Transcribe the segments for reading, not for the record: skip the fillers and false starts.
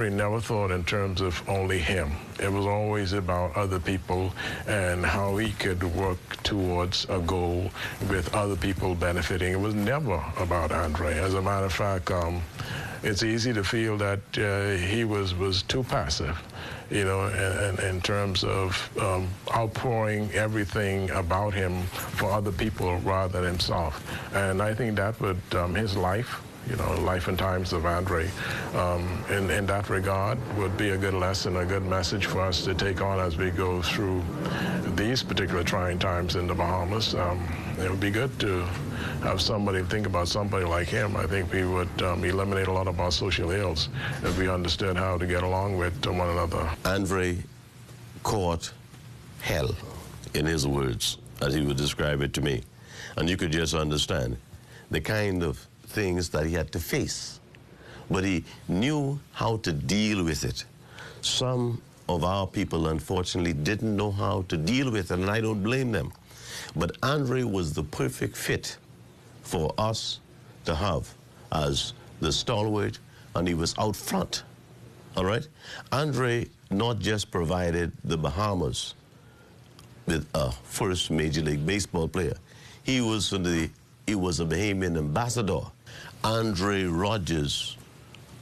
He never thought in terms of only him. It was always about other people and how he could work towards a goal with other people benefiting. It was never about Andre. As a matter of fact, it's easy to feel that he was too passive, you know, in terms of outpouring everything about him for other people rather than himself. And I think that would, his life, you know, Life and Times of Andre, in that regard, would be a good lesson, a good message for us to take on as we go through these particular trying times in the Bahamas. It would be good to have somebody think about somebody like him. I think we would eliminate a lot of our social ills if we understood how to get along with one another. Andre caught hell, in his words, as he would describe it to me. And you could just understand the kind of things that he had to face, but he knew how to deal with it. Some of our people, unfortunately, didn't know how to deal with it, and I don't blame them. But Andre was the perfect fit for us to have as the stalwart, and he was out front, all right? Andre not just provided the Bahamas with a first Major League Baseball player, he was a Bahamian ambassador. Andre Rogers,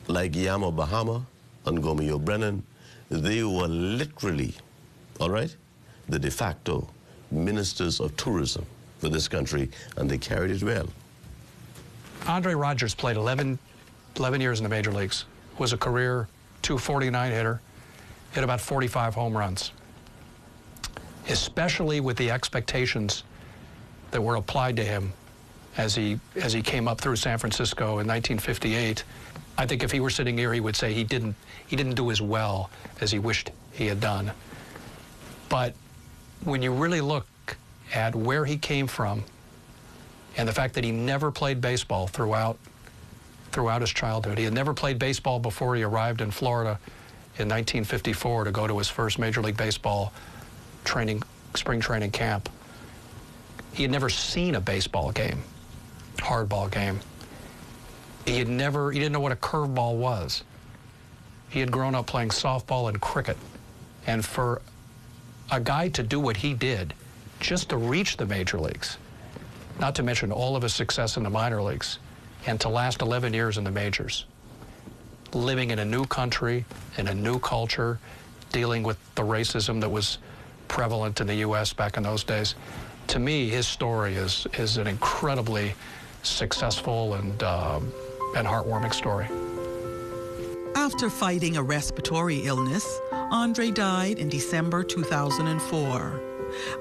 like Yama Bahama and Gomeo Brennan, they were literally, all right, the de facto ministers of tourism for this country, and they carried it well. Andre Rogers played 11 years in the major leagues, was a career .249 hitter, hit about 45 home runs. Especially with the expectations that were applied to him as he came up through San Francisco in 1958. I think if he were sitting here, he would say he didn't do as well as he wished he had done. But when you really look at where he came from and the fact that he never played baseball throughout his childhood, he had never played baseball before he arrived in Florida in 1954 to go to his first Major League Baseball spring training camp. He had never seen a baseball game, hardball game. He didn't know what a curveball was. He had grown up playing softball and cricket. And for a guy to do what he did, just to reach the major leagues, not to mention all of his success in the minor leagues, and to last 11 years in the majors, living in a new country, in a new culture, dealing with the racism that was prevalent in the U.S. back in those days. To me, his story is an incredibly successful and heartwarming story. After fighting a respiratory illness, Andre died in December 2004.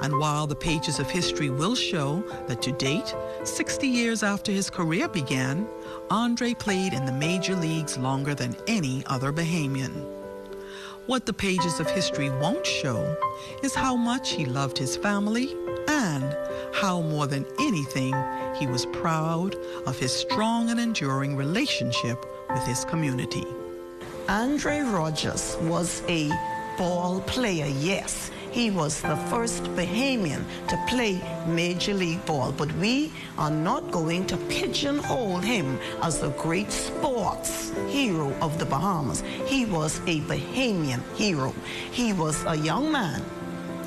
And while the pages of history will show that to date, 60 years after his career began, Andre played in the major leagues longer than any other Bahamian. What the pages of history won't show is how much he loved his family and how more than anything he was proud of his strong and enduring relationship with his community. Andre Rogers was a ball player, yes. He was the first Bahamian to play Major League ball, but we are not going to pigeonhole him as the great sports hero of the Bahamas. He was a Bahamian hero. He was a young man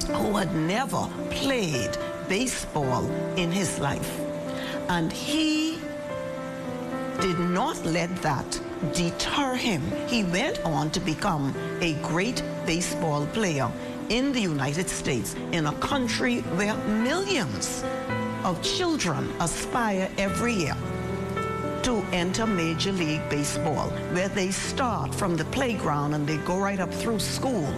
who had never played baseball in his life. And he did not let that deter him. He went on to become a great baseball player in the United States, in a country where millions of children aspire every year to enter Major League Baseball, where they start from the playground and they go right up through school.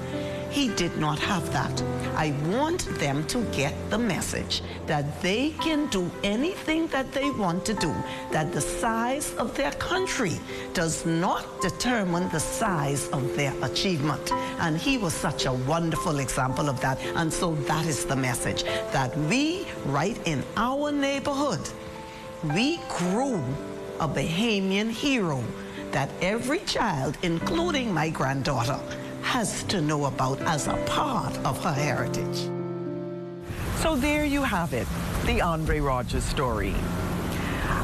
He did not have that. I want them to get the message that they can do anything that they want to do, that the size of their country does not determine the size of their achievement. And he was such a wonderful example of that. And so that is the message, that we, right in our neighborhood, we grew a Bahamian hero that every child, including my granddaughter, has to know about as a part of her heritage. So there you have it, the Andre Rogers story.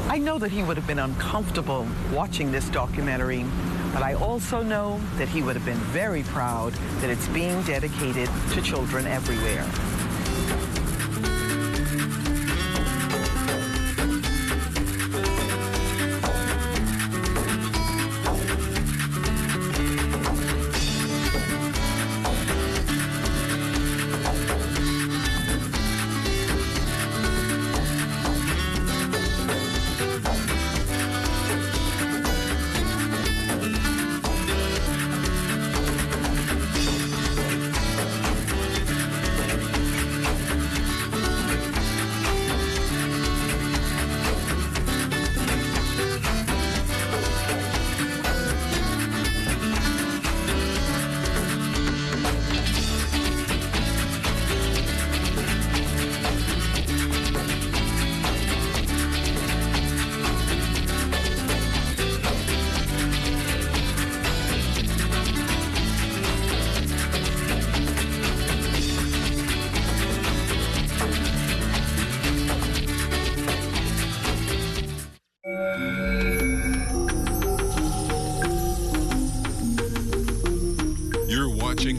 I know that he would have been uncomfortable watching this documentary But I also know that he would have been very proud that it's being dedicated to children everywhere.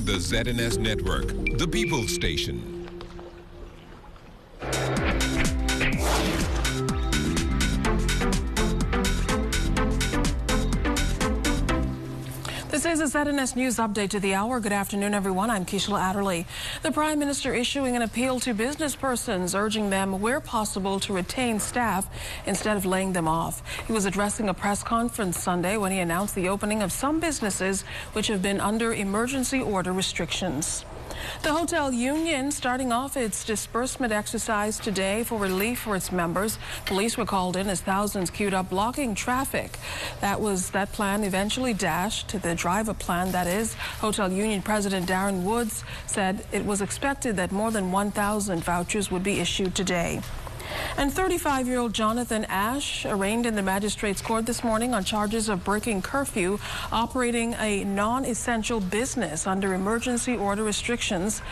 The ZNS Network, the People's Station. This is a ZNS News Update to the hour. Good afternoon, everyone. I'm Keishla Adderley. The Prime Minister issuing an appeal to business persons, urging them, where possible, to retain staff instead of laying them off. He was addressing a press conference Sunday when he announced the opening of some businesses which have been under emergency order restrictions. The hotel union starting off its disbursement exercise today for relief for its members. Police were called in as thousands queued up blocking traffic. That plan eventually dashed to the drive-up plan. That is, Hotel Union President Darren Woods said it was expected that more than 1,000 vouchers would be issued today. And 35-year-old Jonathan Ash arraigned in the magistrate's court this morning on charges of breaking curfew, operating a non-essential business under emergency order restrictions.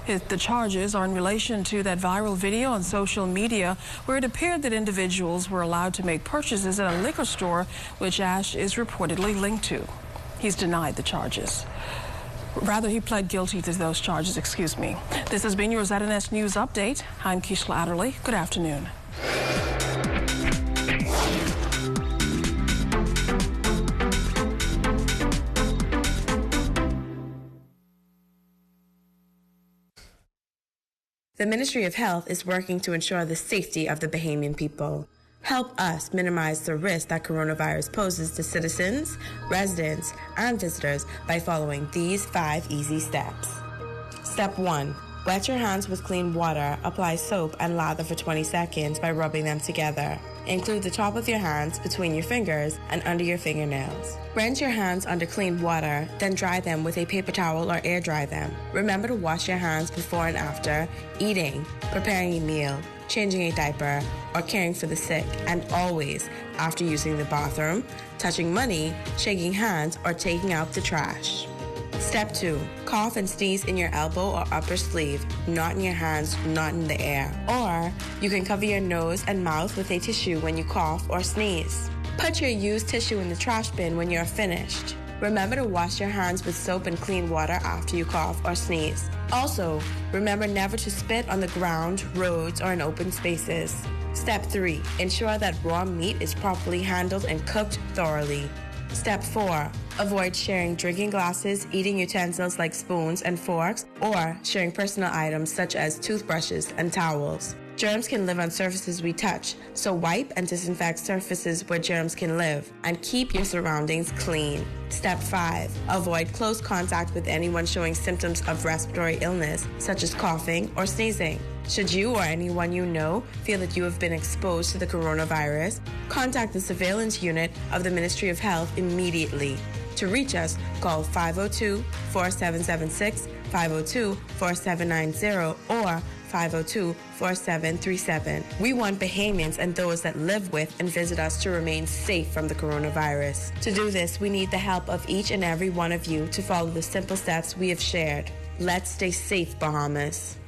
The charges are in relation to that viral video on social media where it appeared that individuals were allowed to make purchases at a liquor store, which Ash is reportedly linked to. He's denied the charges. Rather, he pled guilty to those charges, excuse me. This has been your ZNS News Update. I'm Keishla Adderley. Good afternoon. The Ministry of Health is working to ensure the safety of the Bahamian people. Help us minimize the risk that coronavirus poses to citizens, residents, and visitors by following these 5 easy steps. Step 1. Wet your hands with clean water, apply soap and lather for 20 seconds by rubbing them together. Include the top of your hands between your fingers and under your fingernails. Rinse your hands under clean water, then dry them with a paper towel or air dry them. Remember to wash your hands before and after eating, preparing a meal, changing a diaper, or caring for the sick, and always after using the bathroom, touching money, shaking hands, or taking out the trash. Step 2. Cough and sneeze in your elbow or upper sleeve, not in your hands, not in the air. Or you can cover your nose and mouth with a tissue when you cough or sneeze. Put your used tissue in the trash bin when you're finished. Remember to wash your hands with soap and clean water after you cough or sneeze. Also, remember never to spit on the ground, roads, or in open spaces. Step 3. Ensure that raw meat is properly handled and cooked thoroughly. Step 4. Avoid sharing drinking glasses, eating utensils like spoons and forks, or sharing personal items such as toothbrushes and towels. Germs can live on surfaces we touch, so wipe and disinfect surfaces where germs can live, and keep your surroundings clean. Step 5. Avoid close contact with anyone showing symptoms of respiratory illness, such as coughing or sneezing. Should you or anyone you know feel that you have been exposed to the coronavirus, contact the surveillance unit of the Ministry of Health immediately. To reach us, call 502-4776, 502-4790, or 502-4737. We want Bahamians and those that live with and visit us to remain safe from the coronavirus. To do this, we need the help of each and every one of you to follow the simple steps we have shared. Let's stay safe, Bahamas.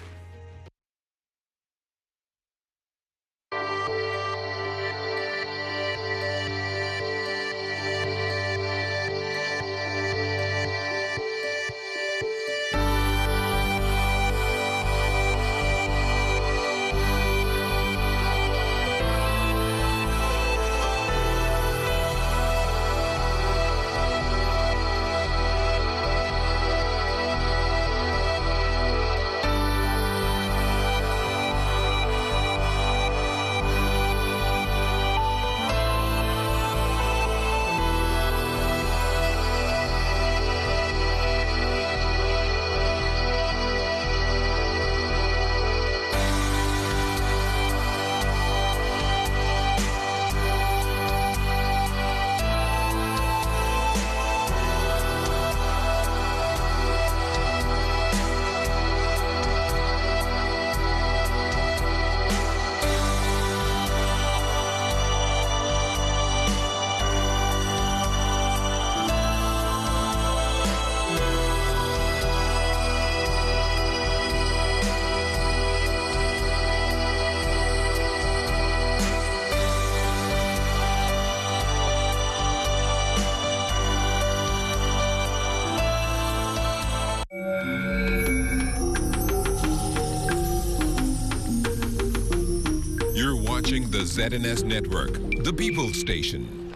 the ZNS Network, the People's Station.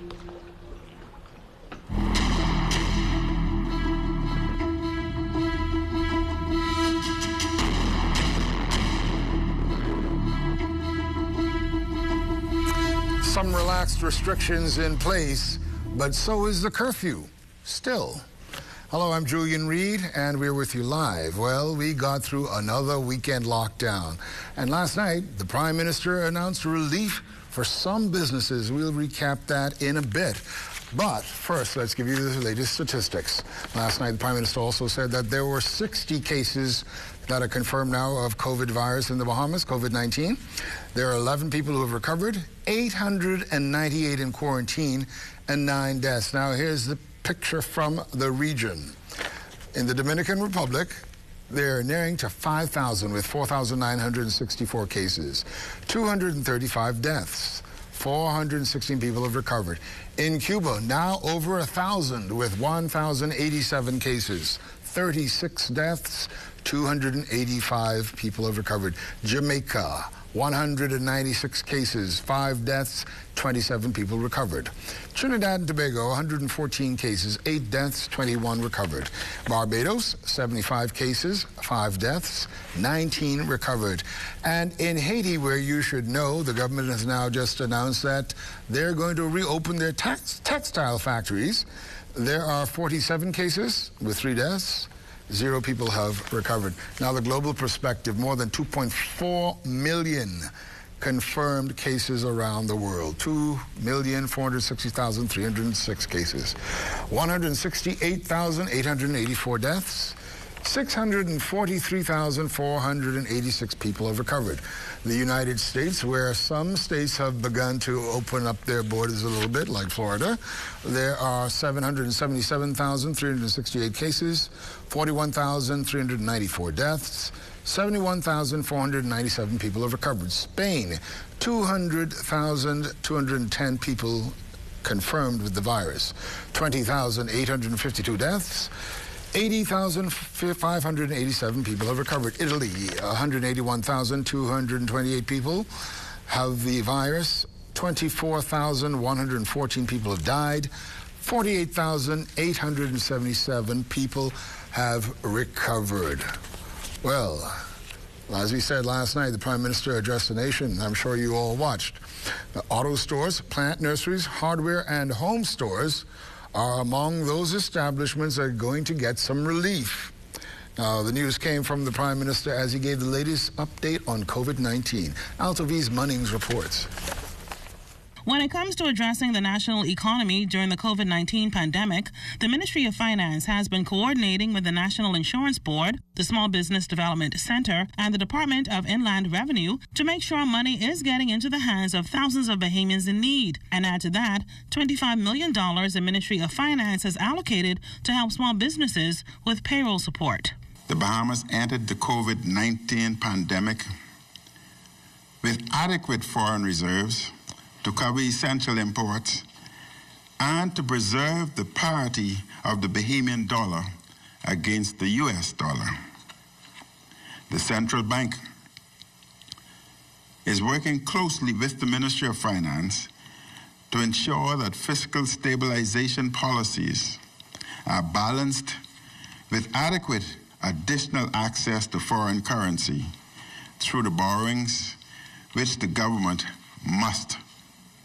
Some relaxed restrictions in place, but so is the curfew, still. Hello, I'm Julian Reid, and we're with you live. Well, we got through another weekend lockdown, and last night, the Prime Minister announced relief for some businesses. We'll recap that in a bit. But first, let's give you the latest statistics. Last night, the Prime Minister also said that there were 60 cases that are confirmed now of COVID virus in the Bahamas, COVID-19. There are 11 people who have recovered, 898 in quarantine, and 9 deaths. Now, here's the picture from the region. In the Dominican Republic, they're nearing to 5,000 with 4,964 cases, 235 deaths. 416 people have recovered. In Cuba, now over 1,000 with 1,087 cases, 36 deaths, 285 people have recovered. Jamaica, 196 cases, 5 deaths, 27 people recovered. Trinidad and Tobago, 114 cases, 8 deaths, 21 recovered. Barbados, 75 cases, 5 deaths, 19 recovered. And in Haiti, where you should know, the government has now just announced that they're going to reopen their textile factories. There are 47 cases with 3 deaths. 0 people have recovered. Now, the global perspective, more than 2.4 million confirmed cases around the world. 2,460,306 cases. 168,884 deaths. 643,486 people have recovered. The United States, where some states have begun to open up their borders a little bit, like Florida, there are 777,368 cases, 41,394 deaths, 71,497 people have recovered. Spain, 200,210 people confirmed with the virus, 20,852 deaths, 80,587 people have recovered. Italy, 181,228 people have the virus. 24,114 people have died. 48,877 people have recovered. Well, as we said last night, the Prime Minister addressed the nation. I'm sure you all watched. The auto stores, plant nurseries, hardware, and home stores are among those establishments that are going to get some relief. Now, the news came from the Prime Minister as he gave the latest update on COVID-19. Altovise Munnings reports. When it comes to addressing the national economy during the COVID-19 pandemic, the Ministry of Finance has been coordinating with the National Insurance Board, the Small Business Development Center, and the Department of Inland Revenue to make sure money is getting into the hands of thousands of Bahamians in need. And add to that, $25 million the Ministry of Finance has allocated to help small businesses with payroll support. The Bahamas entered the COVID-19 pandemic with adequate foreign reserves to cover essential imports and to preserve the parity of the Bahamian dollar against the U.S. dollar. The central bank is working closely with the Ministry of Finance to ensure that fiscal stabilization policies are balanced with adequate additional access to foreign currency through the borrowings which the government must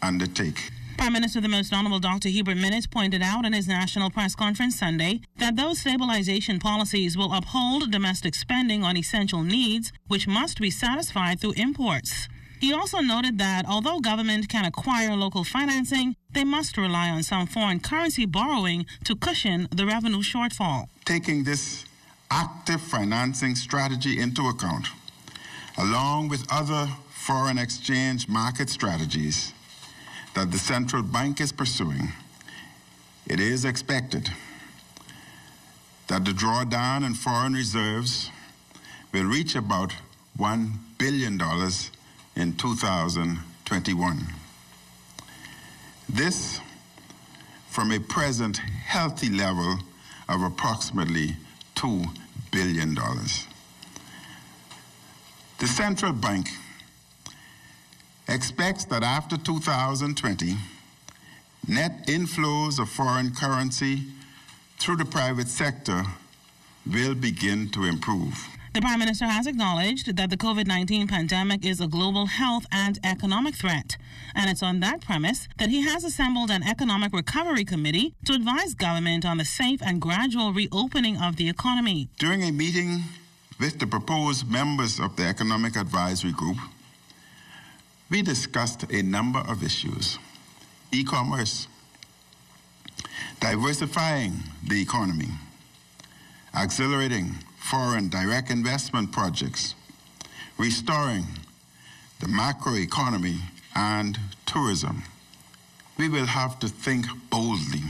undertake. Prime Minister the Most Honorable Dr. Hubert Minnis pointed out in his national press conference Sunday that those stabilization policies will uphold domestic spending on essential needs, which must be satisfied through imports. He also noted that although government can acquire local financing, they must rely on some foreign currency borrowing to cushion the revenue shortfall. Taking this active financing strategy into account, along with other foreign exchange market strategies that the central bank is pursuing, it is expected that the drawdown in foreign reserves will reach about $1 billion in 2021. This from a present healthy level of approximately $2 billion. The central bank expects that after 2020, net inflows of foreign currency through the private sector will begin to improve. The Prime Minister has acknowledged that the COVID-19 pandemic is a global health and economic threat. And it's on that premise that he has assembled an economic recovery committee to advise government on the safe and gradual reopening of the economy. During a meeting with the proposed members of the Economic Advisory Group, we discussed a number of issues: e-commerce, diversifying the economy, accelerating foreign direct investment projects, restoring the macroeconomy, and tourism. We will have to think boldly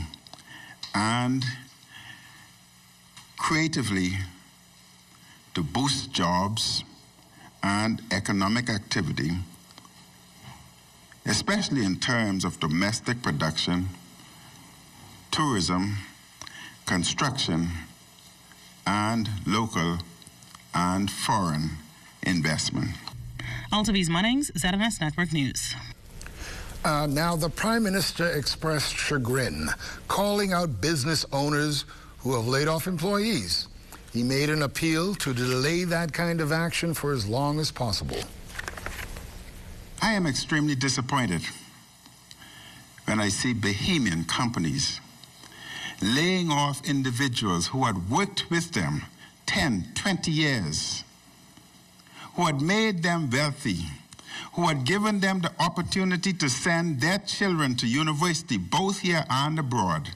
and creatively to boost jobs and economic activity, especially in terms of domestic production, tourism, construction, and local and foreign investment. Altavis Munnings, ZMS Network News. Now, the Prime Minister expressed chagrin, calling out business owners who have laid off employees. He made an appeal to delay that kind of action for as long as possible. I am extremely disappointed when I see Bahamian companies laying off individuals who had worked with them 10, 20 years, who had made them wealthy, who had given them the opportunity to send their children to university, both here and abroad,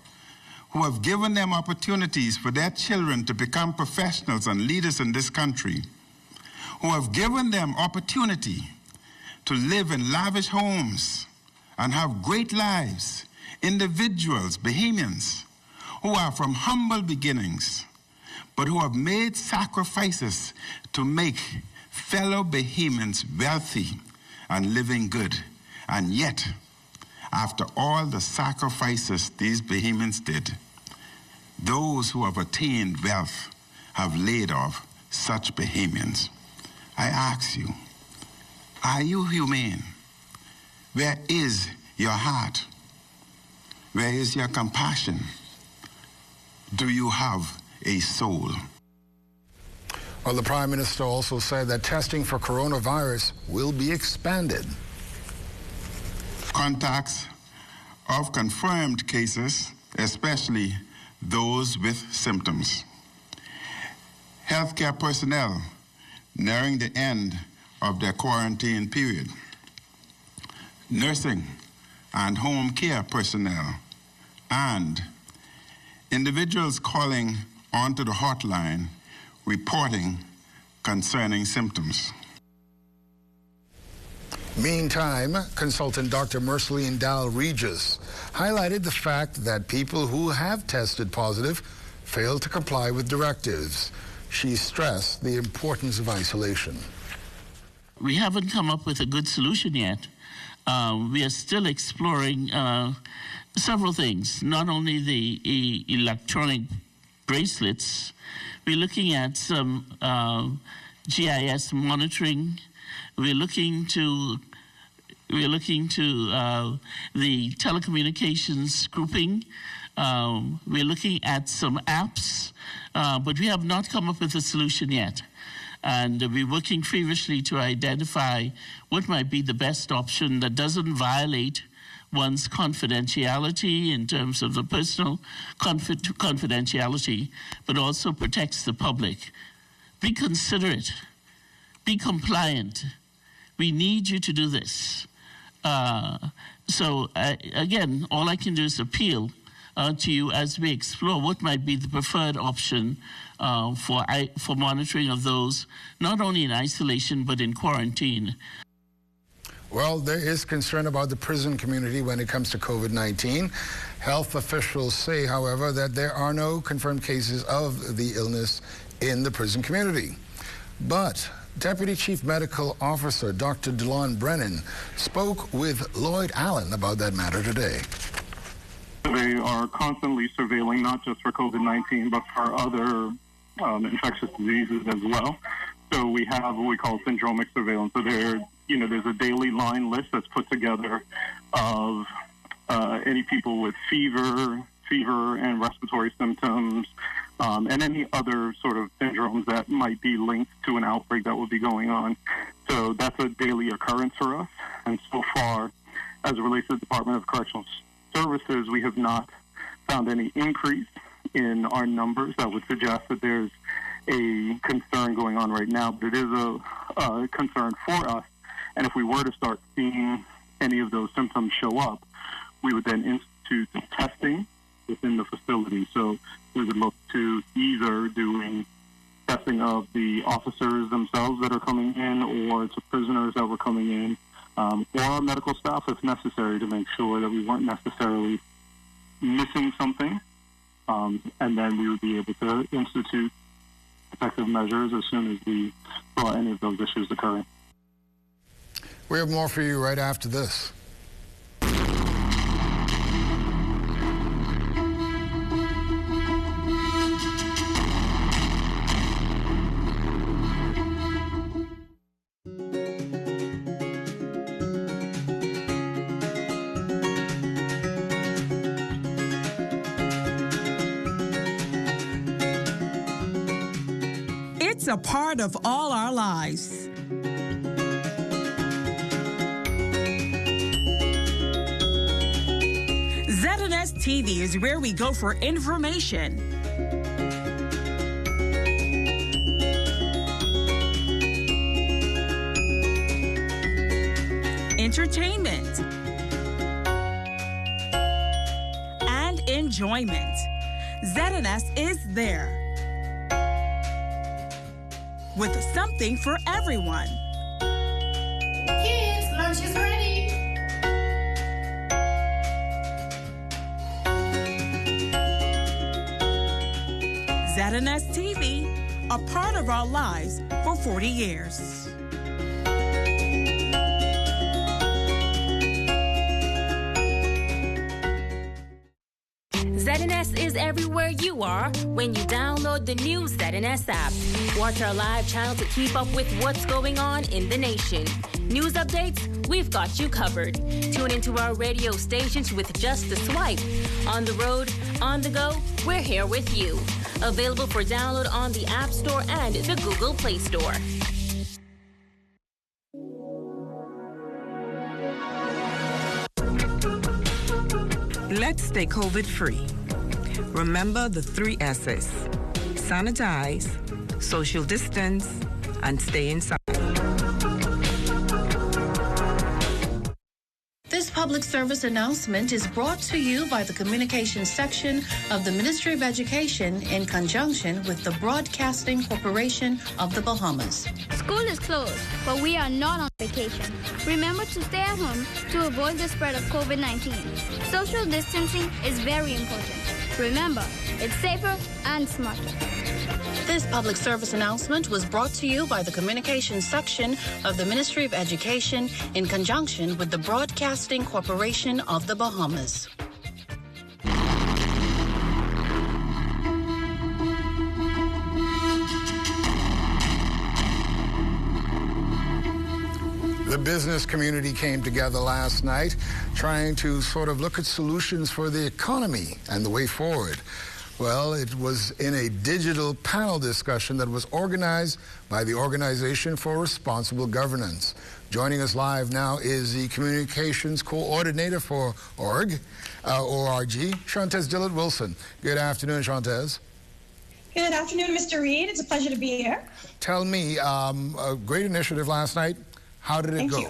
who have given them opportunities for their children to become professionals and leaders in this country, who have given them opportunity to live in lavish homes and have great lives, individuals, Bahamians, who are from humble beginnings, but who have made sacrifices to make fellow Bahamians wealthy and living good. And yet, after all the sacrifices these Bahamians did, those who have attained wealth have laid off such Bahamians. I ask you, are you humane? Where is your heart? Where is your compassion? Do you have a soul? Well, the Prime Minister also said that testing for coronavirus will be expanded. Contacts of confirmed cases, especially those with symptoms. Healthcare personnel nearing the end of their quarantine period. Nursing and home care personnel, and individuals calling onto the hotline reporting concerning symptoms. Meantime, consultant Dr. Merceline Dahl-Regis highlighted the fact that people who have tested positive fail to comply with directives. She stressed the importance of isolation. We haven't come up with a good solution yet. We are still exploring several things, not only the electronic bracelets. We're looking at some GIS monitoring. We're looking to the telecommunications grouping. We're looking at some apps, but we have not come up with a solution yet. And we're working feverishly to identify what might be the best option that doesn't violate one's confidentiality in terms of the personal confidentiality, but also protects the public. Be considerate. Be compliant. We need you to do this. Again, all I can do is appeal to you as we explore what might be the preferred option for monitoring of those, not only in isolation, but in quarantine. Well, there is concern about the prison community when it comes to COVID-19. Health officials say, however, that there are no confirmed cases of the illness in the prison community. But Deputy Chief Medical Officer Dr. Delon Brennan spoke with Lloyd Allen about that matter today. They are constantly surveilling not just for COVID-19, but for other infectious diseases as well. So we have what we call syndromic surveillance. So they're there's a daily line list that's put together of any people with fever and respiratory symptoms, and any other sort of syndromes that might be linked to an outbreak that will be going on. So that's a daily occurrence for us. And so far, as it relates to the Department of Correctional Services, we have not found any increase in our numbers that would suggest that there's a concern going on right now. But it is a concern for us. And if we were to start seeing any of those symptoms show up, we would then institute testing within the facility. So we would look to either doing testing of the officers themselves that are coming in, or to prisoners that were coming in, or our medical staff if necessary, to make sure that we weren't necessarily missing something. And then we would be able to institute protective measures as soon as we saw any of those issues occurring. We have more for you right after this. It's a part of all our lives. ZNS TV is where we go for information, entertainment, and enjoyment. ZNS is there with something for everyone. Kids, lunch is ready. ZNS TV, a part of our lives for 40 years. ZNS is everywhere you are when you download the new ZNS app. Watch our live channel to keep up with what's going on in the nation. News updates, we've got you covered. Tune into our radio stations with just a swipe. On the road, on the go, we're here with you. Available for download on the App Store and the Google Play Store. Let's stay COVID-free. Remember the 3 S's. Sanitize, social distance, and stay inside. This public service announcement is brought to you by the Communications section of the Ministry of Education in conjunction with the Broadcasting Corporation of the Bahamas. School is closed, but we are not on vacation. Remember to stay at home to avoid the spread of COVID-19. Social distancing is very important. Remember, it's safer and smarter. This public service announcement was brought to you by the Communications section of the Ministry of Education in conjunction with the Broadcasting Corporation of the Bahamas. The business community came together last night trying to sort of look at solutions for the economy and the way forward. Well, it was in a digital panel discussion that was organized by the Organization for Responsible Governance. Joining us live now is the Communications Coordinator for ORG, Shantez Dillard-Wilson. Good afternoon, Shantez. Good afternoon, Mr. Reid. It's a pleasure to be here. Tell me, a great initiative last night. How did it go?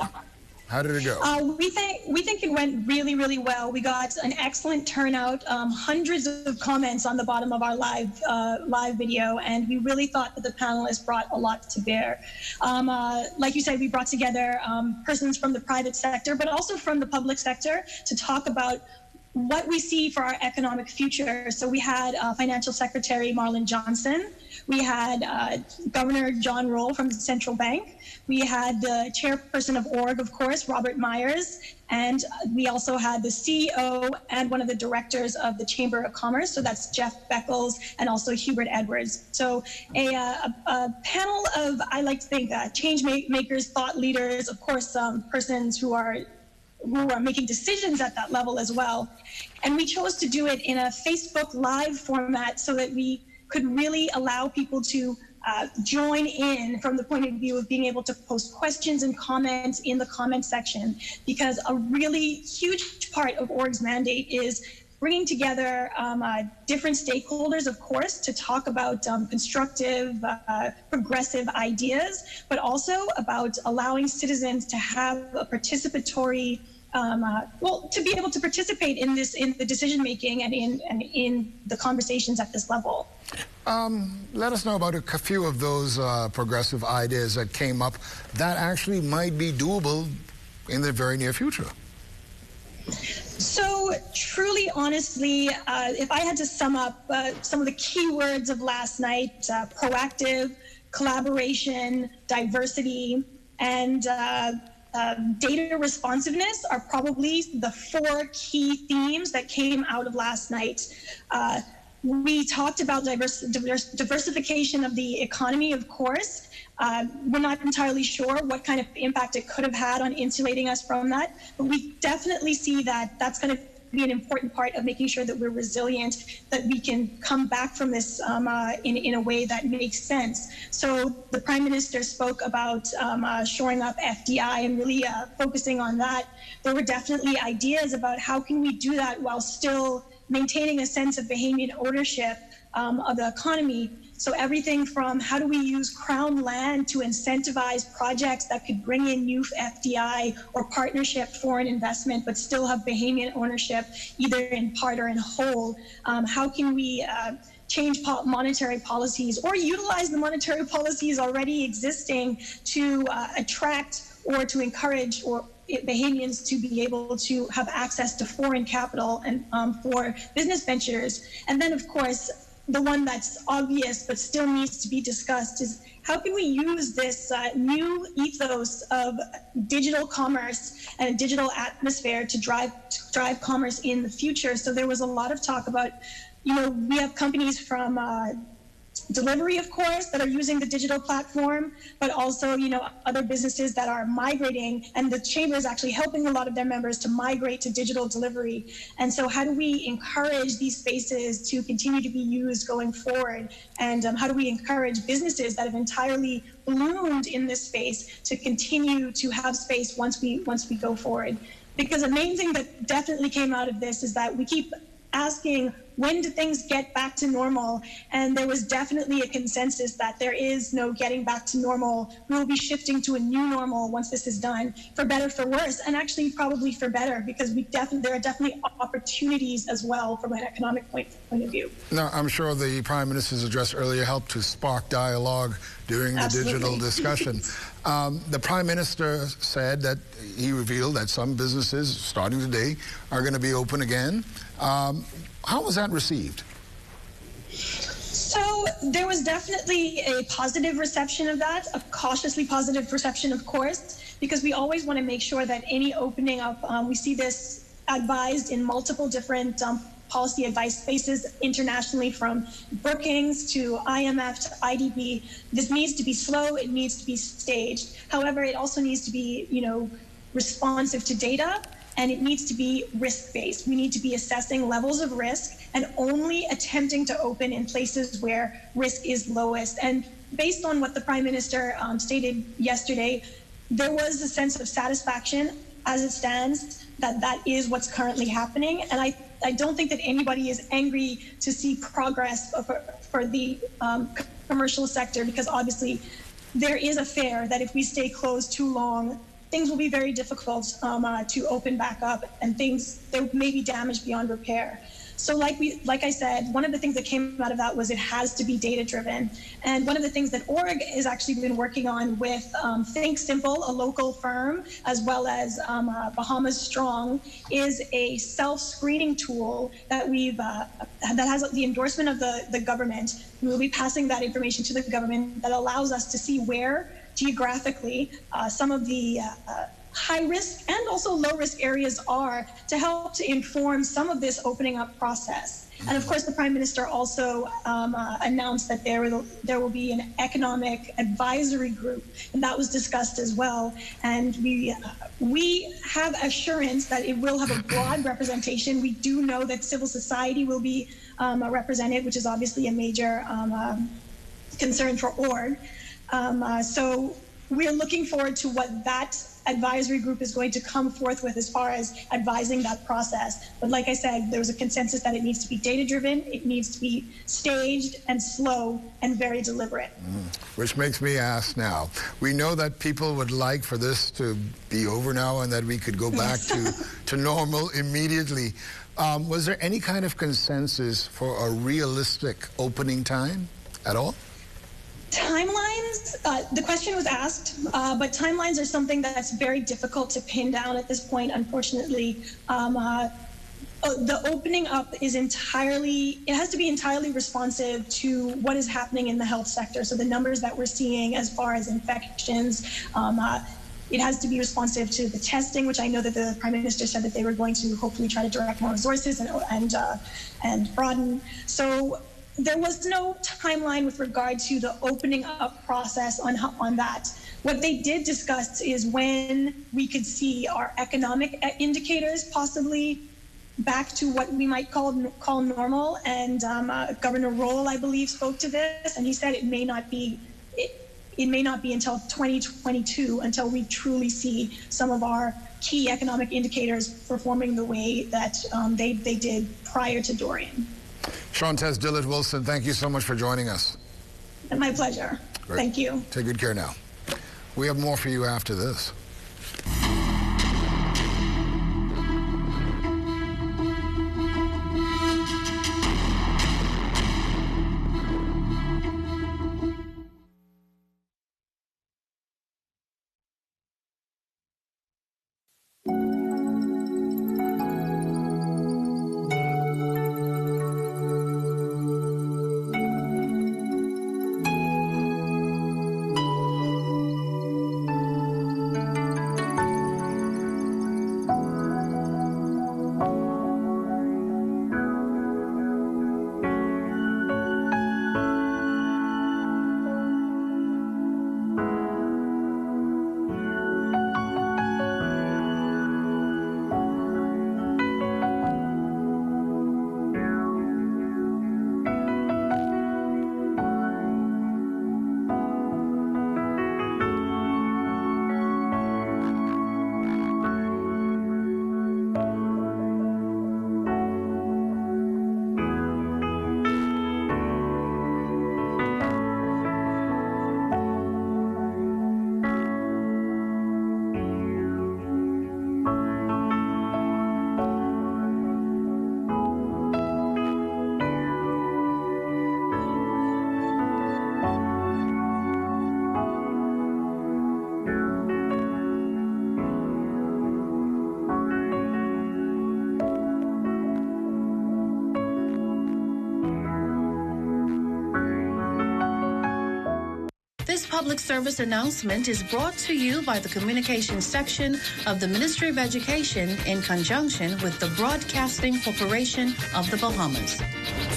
How did it go? We think it went really, really well. We got an excellent turnout, hundreds of comments on the bottom of our live video, and we really thought that the panelists brought a lot to bear. Like you said, we brought together persons from the private sector, but also from the public sector to talk about what we see for our economic future. So we had Financial Secretary Marlon Johnson. We had Governor John Roll from the Central Bank. We had the chairperson of ORG, of course, Robert Myers. And we also had the CEO and one of the directors of the Chamber of Commerce. So that's Jeff Beckles and also Hubert Edwards. So a panel of, I like to think, change makers, thought leaders, of course, persons who are making decisions at that level as well. And we chose to do it in a Facebook Live format so that we could really allow people to join in from the point of view of being able to post questions and comments in the comment section, because a really huge part of ORG's mandate is bringing together different stakeholders, of course, to talk about constructive, progressive ideas, but also about allowing citizens to have a participatory, to be able to participate in the decision making and in the conversations at this level. Let us know about a few of those progressive ideas that came up that actually might be doable in the very near future. So truly, honestly, if I had to sum up some of the key words of last night, proactive, collaboration, diversity, and data responsiveness are probably the 4 key themes that came out of last night. We talked about diversification of the economy, of course. We're not entirely sure what kind of impact it could have had on insulating us from that, but we definitely see that that's going to be an important part of making sure that we're resilient, that we can come back from this in a way that makes sense. So the Prime Minister spoke about shoring up FDI and really focusing on that. There were definitely ideas about how can we do that while still maintaining a sense of Bahamian ownership of the economy. So everything from how do we use Crown land to incentivize projects that could bring in youth FDI or partnership foreign investment, but still have Bahamian ownership, either in part or in whole. How can we change monetary policies or utilize the monetary policies already existing to attract or to encourage Bahamians to be able to have access to foreign capital and for business ventures. And then, of course, the one that's obvious but still needs to be discussed is how can we use this new ethos of digital commerce and a digital atmosphere to drive commerce in the future. So there was a lot of talk about, we have companies from delivery, of course, that are using the digital platform, but also, other businesses that are migrating, and the Chamber is actually helping a lot of their members to migrate to digital delivery. And so how do we encourage these spaces to continue to be used going forward? And how do we encourage businesses that have entirely bloomed in this space to continue to have space once we go forward? Because the main thing that definitely came out of this is that we keep asking, when do things get back to normal? And there was definitely a consensus that there is no getting back to normal. We will be shifting to a new normal once this is done, for better, for worse, and actually probably for better, because there are definitely opportunities as well from an economic point of view. Now, I'm sure the Prime Minister's address earlier helped to spark dialogue during the digital discussion. The Prime Minister said that he revealed that some businesses, starting today, are going to be open again. How was that received? So there was definitely a positive reception of that, a cautiously positive reception, of course, because we always want to make sure that any opening up, we see this advised in multiple different policy advice spaces internationally, from Brookings to IMF to IDB. This needs to be slow, it needs to be staged. However, it also needs to be, responsive to data, and it needs to be risk-based. We need to be assessing levels of risk and only attempting to open in places where risk is lowest. And based on what the Prime Minister stated yesterday, there was a sense of satisfaction as it stands that that is what's currently happening. And I don't think that anybody is angry to see progress for the commercial sector, because obviously there is a fear that if we stay closed too long, things will be very difficult to open back up, and there may be damage beyond repair. So like I said, one of the things that came out of that was it has to be data-driven. And one of the things that org has actually been working on with Think Simple, a local firm, as well as Bahamas Strong, is a self-screening tool that that has the endorsement of the government. We will be passing that information to the government that allows us to see where geographically some of the high risk and also low risk areas are, to help to inform some of this opening up process. And of course, the Prime Minister also announced that there will be an economic advisory group, and that was discussed as well. And we have assurance that it will have a broad representation. We do know that civil society will be represented, which is obviously a major concern for org. So we're looking forward to what that advisory group is going to come forth with as far as advising that process. But like I said, there was a consensus that it needs to be data-driven, it needs to be staged and slow and very deliberate. Which makes me ask now, we know that people would like for this to be over now and that we could go back to normal immediately. Was there any kind of consensus for a realistic opening time at all? Timelines, the question was asked, but timelines are something that's very difficult to pin down at this point, unfortunately. The opening up is it has to be entirely responsive to what is happening in the health sector. So the numbers that we're seeing as far as infections, it has to be responsive to the testing, which I know that the Prime Minister said that they were going to hopefully try to direct more resources and broaden. So there was no timeline with regard to the opening up process on that. What they did discuss is when we could see our economic indicators possibly back to what we might call normal. And Governor Roll, I believe, spoke to this, and he said it may not be until 2022 until we truly see some of our key economic indicators performing the way that they did prior to Dorian. Shauntez Dillard-Wilson, thank you so much for joining us. My pleasure. Great. Thank you. Take good care now. We have more for you after this. This public service announcement is brought to you by the Communications section of the Ministry of Education in conjunction with the Broadcasting Corporation of the Bahamas.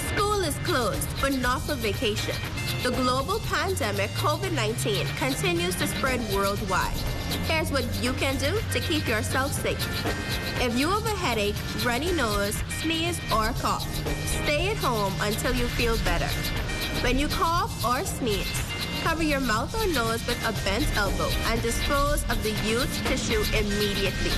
School is closed, but not for vacation. The global pandemic, COVID-19, continues to spread worldwide. Here's what you can do to keep yourself safe. If you have a headache, runny nose, sneeze, or cough, stay at home until you feel better. When you cough or sneeze, cover your mouth or nose with a bent elbow and dispose of the used tissue immediately.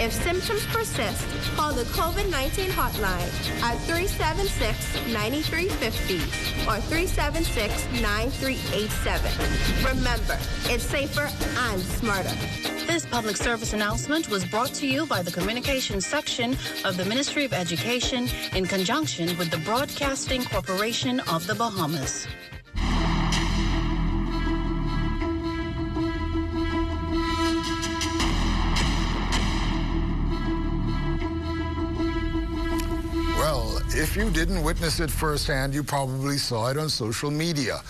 If symptoms persist, call the COVID-19 hotline at 376-9350 or 376-9387. Remember, it's safer and smarter. This public service announcement was brought to you by the Communications section of the Ministry of Education in conjunction with the Broadcasting Corporation of the Bahamas. Well, if you didn't witness it firsthand, you probably saw it on social media.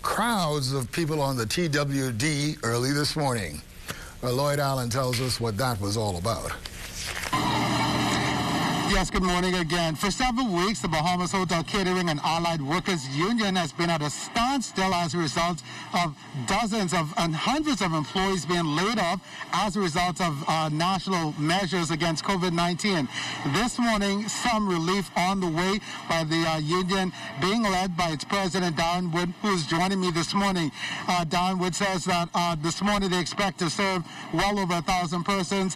Crowds of people on the TWD early this morning. Lloyd Allen tells us what that was all about. Yes, good morning again. For several weeks, the Bahamas Hotel Catering and Allied Workers Union has been at a standstill as a result of dozens and hundreds of employees being laid off as a result of national measures against COVID-19. This morning, some relief on the way by the union being led by its president, Darren Wood, who is joining me this morning. Darren Wood says that this morning they expect to serve well over 1,000 persons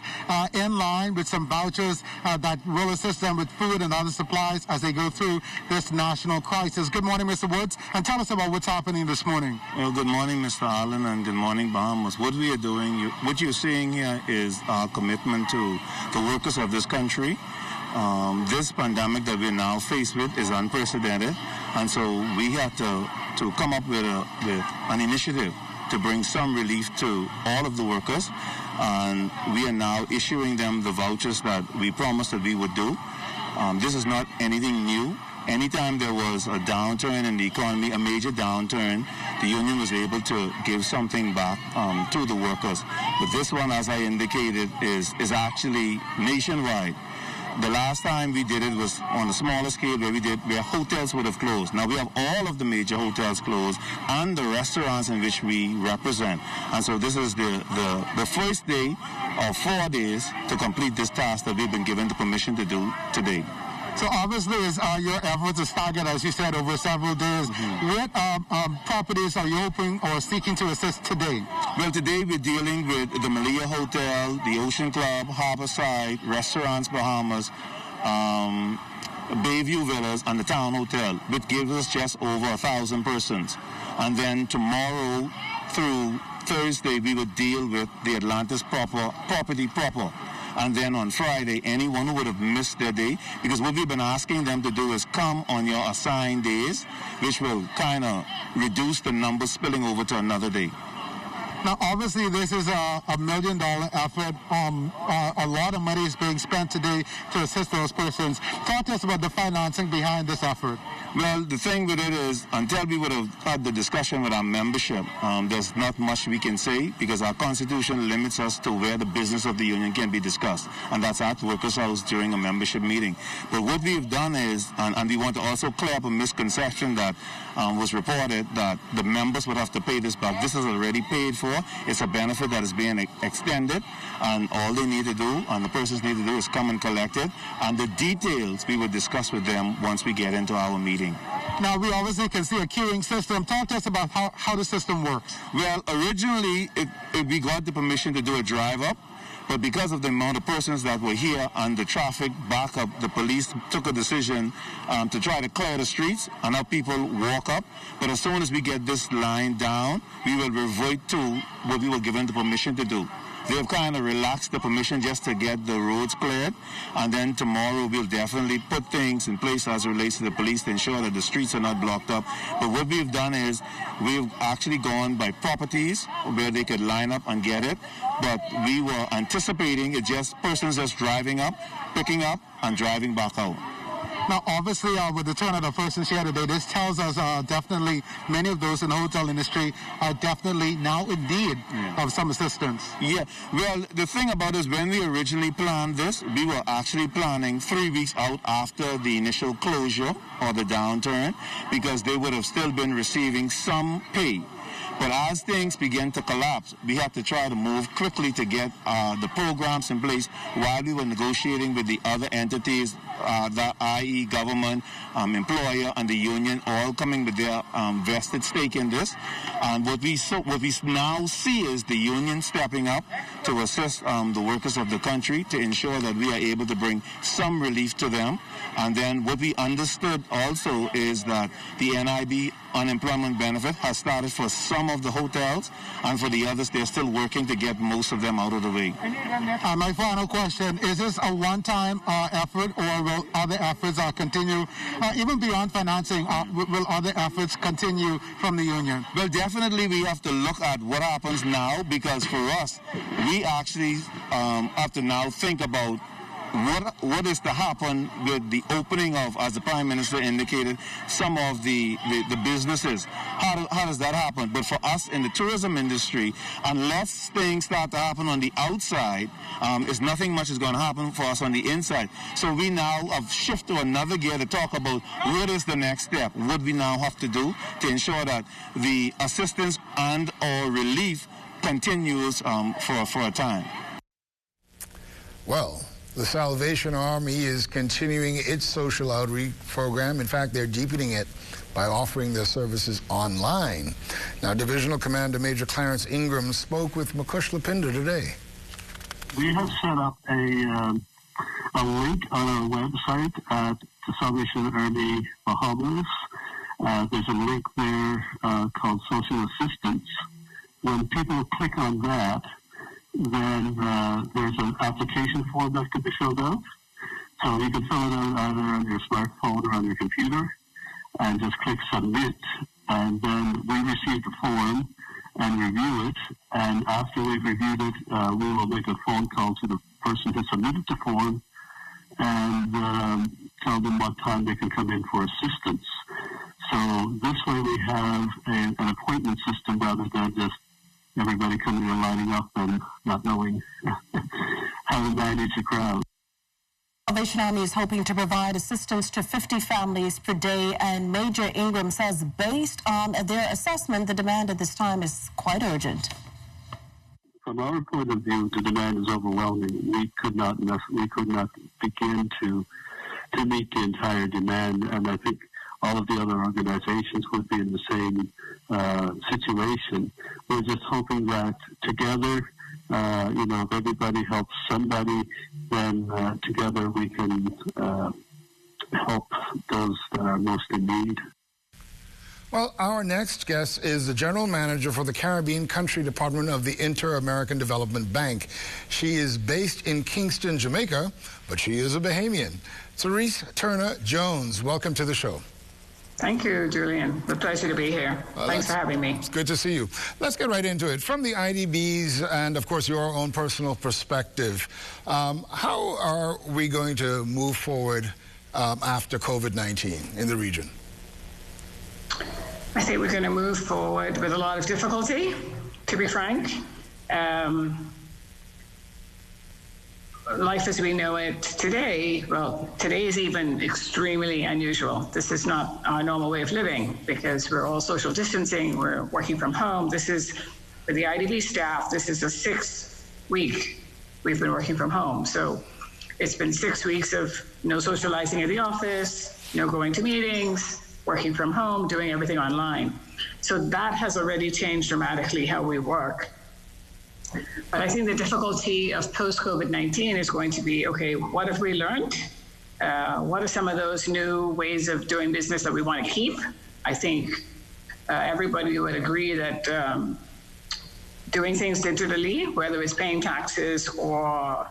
in line with some vouchers that will assist them with food and other supplies as they go through this national crisis. Good morning, Mr. Woods, and tell us about what's happening this morning. Well, good morning, Mr. Allen, and good morning, Bahamas. What we are doing, what you're seeing here is our commitment to the workers of this country. This pandemic that we're now faced with is unprecedented, and so we have to come up with an initiative to bring some relief to all of the workers, and we are now issuing them the vouchers that we promised that we would do. This is not anything new. Anytime there was a downturn in the economy, a major downturn, the union was able to give something back to the workers. But this one, as I indicated, is actually nationwide. The last time we did it was on a smaller scale where hotels would have closed. Now we have all of the major hotels closed and the restaurants in which we represent. And so this is the first day of 4 days to complete this task that we've been given the permission to do today. So obviously, your efforts are staggered, as you said, over several days. What properties are you hoping or seeking to assist today? Well, today we're dealing with the Malia Hotel, the Ocean Club, Harborside, Restaurants Bahamas, Bayview Villas, and the Town Hotel, which gives us just over 1,000 persons. And then tomorrow through Thursday, we would deal with the Atlantis property proper. And then on Friday, anyone who would have missed their day, because what we've been asking them to do is come on your assigned days, which will kind of reduce the numbers spilling over to another day. Now, obviously, this is a $1 million effort. A lot of money is being spent today to assist those persons. Talk to us about the financing behind this effort. Well, the thing with it is, until we would have had the discussion with our membership, there's not much we can say because our constitution limits us to where the business of the union can be discussed, and that's at Workers' House during a membership meeting. But what we've done is, and we want to also clear up a misconception that was reported that the members would have to pay this back. This is already paid for. It's a benefit that is being extended, and all they need to do, and the persons need to do, is come and collect it, and the details we will discuss with them once we get into our meeting. Now, we obviously can see a queuing system. Talk to us about how the system works. Well, originally, we got the permission to do a drive-up, but because of the amount of persons that were here and the traffic backup, the police took a decision to try to clear the streets and have people walk up. But as soon as we get this line down, we will revert to what we were given the permission to do. They've kind of relaxed the permission just to get the roads cleared, and then tomorrow we'll definitely put things in place as it relates to the police to ensure that the streets are not blocked up. But what we've done is we've actually gone by properties where they could line up and get it, but we were anticipating it just persons just driving up, picking up, and driving back out. Now, obviously, with the turn of the persons here today, this tells us definitely many of those in the hotel industry are definitely now in need of some assistance. Yeah, well, the thing about it is when we originally planned this, we were actually planning 3 weeks out after the initial closure or the downturn, because they would have still been receiving some pay. But as things begin to collapse, we have to try to move quickly to get the programs in place while we were negotiating with the other entities, i.e. government, employer, and the union, all coming with their vested stake in this. And what we now see is the union stepping up to assist the workers of the country to ensure that we are able to bring some relief to them. And then what we understood also is that the NIB unemployment benefit has started for some of the hotels, and for the others, they're still working to get most of them out of the way. My final question, is this a one-time effort, or will other efforts continue, even beyond financing, will other efforts continue from the union? Well, definitely we have to look at what happens now, because for us, we actually have to now think about what is to happen with the opening of, as the Prime Minister indicated, some of the businesses. How does that happen? But for us in the tourism industry, unless things start to happen on the outside, is nothing much is going to happen for us on the inside. So we now have shifted to another gear to talk about what is the next step. What we now have to do to ensure that the assistance and or relief continues for a time. Well, the Salvation Army is continuing its social outreach program. In fact, they're deepening it by offering their services online. Now, Divisional Commander Major Clarence Ingram spoke with Mukush Lapinda today. We have set up a link on our website at the Salvation Army Bahamas. There's a link there called Social Assistance. When people click on that, then there's an application form that can be filled out. So you can fill it out either on your smartphone or on your computer and just click submit. And then we receive the form and review it. And after we've reviewed it, we will make a phone call to the person who submitted the form and tell them what time they can come in for assistance. So this way we have an appointment system rather than just everybody coming and lining up and not knowing how to manage a crowd. Salvation Army is hoping to provide assistance to 50 families per day, and Major Ingram says based on their assessment, the demand at this time is quite urgent. From our point of view, the demand is overwhelming. We could not begin to meet the entire demand, and I think all of the other organizations would be in the same situation. We're just hoping that together, if everybody helps somebody, then together we can help those that are most in need. Well, our next guest is the General Manager for the Caribbean Country Department of the Inter-American Development Bank. She is based in Kingston, Jamaica, but she is a Bahamian. Therese Turner-Jones, welcome to the show. Thank you, Julian. It's a pleasure to be here. Thanks for having me. It's good to see you. Let's get right into it. From the IDB's and, of course, your own personal perspective, how are we going to move forward after COVID-19 in the region? I think we're going to move forward with a lot of difficulty, to be frank. Life as we know it today, today is even extremely unusual. This is not our normal way of living because we're all social distancing, we're working from home. This is, for the IDB staff, this is the 6th week we've been working from home. So it's been 6 weeks of no socializing at the office, no going to meetings, working from home, doing everything online. So that has already changed dramatically how we work. But I think the difficulty of post-COVID-19 is going to be, okay, what have we learned? What are some of those new ways of doing business that we want to keep? I think everybody would agree that doing things digitally, whether it's paying taxes or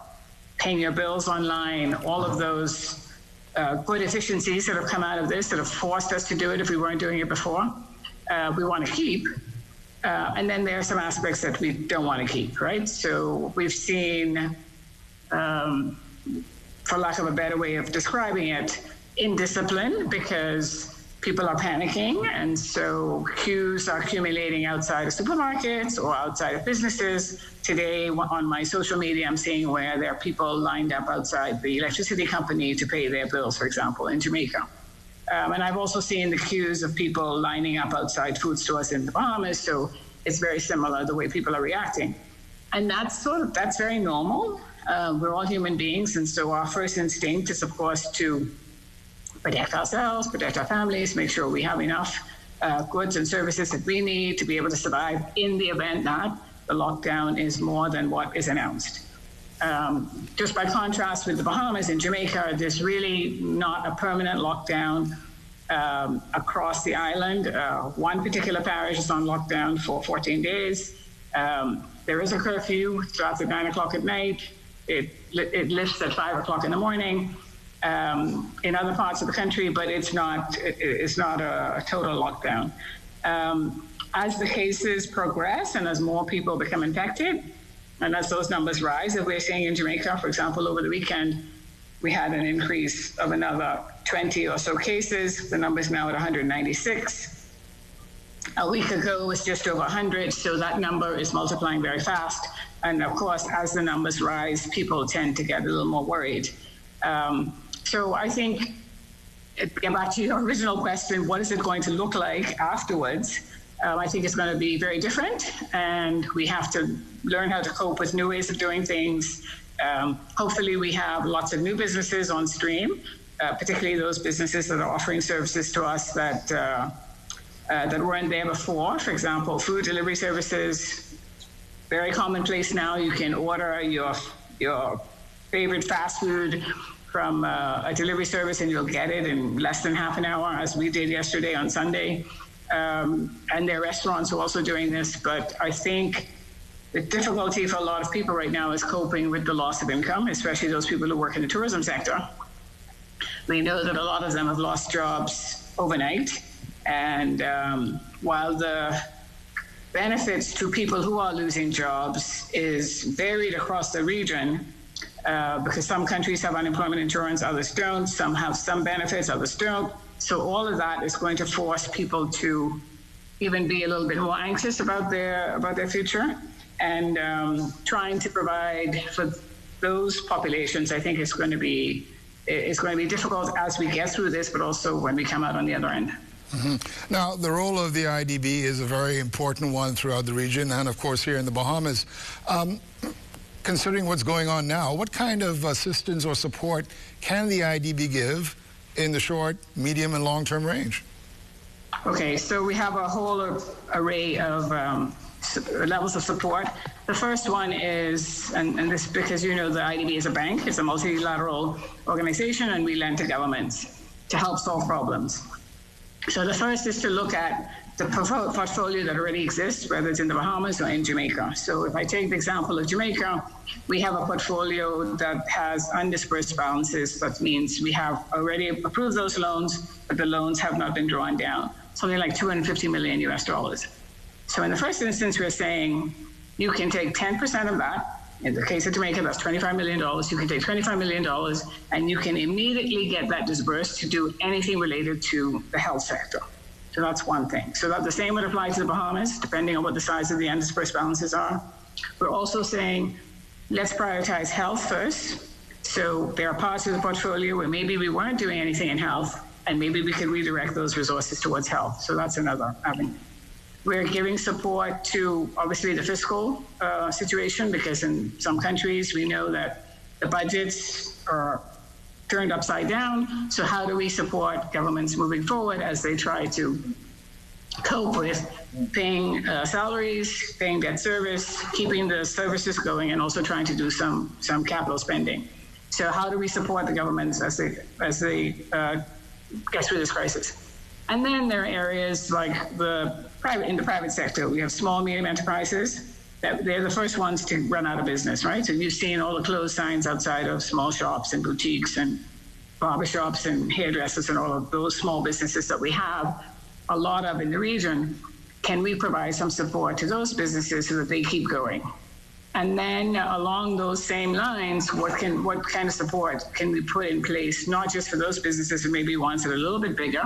paying your bills online, all of those good efficiencies that have come out of this, that have forced us to do it if we weren't doing it before, we want to keep. And then there are some aspects that we don't want to keep, right? So we've seen, for lack of a better way of describing it, indiscipline because people are panicking. And so queues are accumulating outside of supermarkets or outside of businesses. Today on my social media, I'm seeing where there are people lined up outside the electricity company to pay their bills, for example, in Jamaica. And I've also seen the queues of people lining up outside food stores in the Bahamas. So it's very similar the way people are reacting. And that's very normal. We're all human beings, and so our first instinct is, of course, to protect ourselves, protect our families, make sure we have enough goods and services that we need to be able to survive in the event that the lockdown is more than what is announced. Just by contrast with the Bahamas and Jamaica, there's really not a permanent lockdown across the island. One particular parish is on lockdown for 14 days. There is a curfew, starts at 9 o'clock at night. It lifts at 5 o'clock in the morning in other parts of the country, but it's not a total lockdown. As the cases progress and as more people become infected, and as those numbers rise, as we're seeing in Jamaica, for example, over the weekend, we had an increase of another 20 or so cases. The number's now at 196. A week ago, it was just over 100, so that number is multiplying very fast. And of course, as the numbers rise, people tend to get a little more worried. So I think, get back to your original question, what is it going to look like afterwards? I think it's going to be very different, and we have to learn how to cope with new ways of doing things. Hopefully we have lots of new businesses on stream, particularly those businesses that are offering services to us that weren't there before. For example, food delivery services, very commonplace now. You can order your favorite fast food from a delivery service and you'll get it in less than half an hour, as we did yesterday on Sunday. And there are restaurants who are also doing this, but I think the difficulty for a lot of people right now is coping with the loss of income, especially those people who work in the tourism sector. We know that a lot of them have lost jobs overnight, and while the benefits to people who are losing jobs is varied across the region, because some countries have unemployment insurance, others don't, some have some benefits, others don't. So all of that is going to force people to even be a little bit more anxious about their future, and trying to provide for those populations. I think it's going to be difficult as we get through this, but also when we come out on the other end. Mm-hmm. Now, the role of the IDB is a very important one throughout the region, and of course here in the Bahamas. Considering what's going on now, what kind of assistance or support can the IDB give in the short, medium, and long-term range? Okay, so we have a whole array of levels of support. The first one is, and this because the IDB is a bank, it's a multilateral organization, and we lend to governments to help solve problems. So the first is to look at the portfolio that already exists, whether it's in the Bahamas or in Jamaica. So if I take the example of Jamaica, we have a portfolio that has undisbursed balances. That means we have already approved those loans, but the loans have not been drawn down. Something like $250 million US. So in the first instance, we're saying you can take 10% of that. In the case of Jamaica, that's $25 million. You can take $25 million and you can immediately get that disbursed to do anything related to the health sector. So that's one thing. So that the same would apply to the Bahamas, depending on what the size of the undisbursed balances are. We're also saying, let's prioritize health first. So there are parts of the portfolio where maybe we weren't doing anything in health, and maybe we could redirect those resources towards health. So that's another avenue. We're giving support to, obviously, the fiscal situation, because in some countries we know that the budgets are turned upside down. So how do we support governments moving forward as they try to cope with paying salaries, paying debt service, keeping the services going, and also trying to do some capital spending? So how do we support the governments as they get through this crisis? And then there are areas like in the private sector. We have small, medium enterprises. They're the first ones to run out of business, right? So you've seen all the closed signs outside of small shops and boutiques and barber shops and hairdressers and all of those small businesses that we have a lot of in the region. Can we provide some support to those businesses so that they keep going? And then along those same lines, what kind of support can we put in place, not just for those businesses who maybe ones that are a little bit bigger,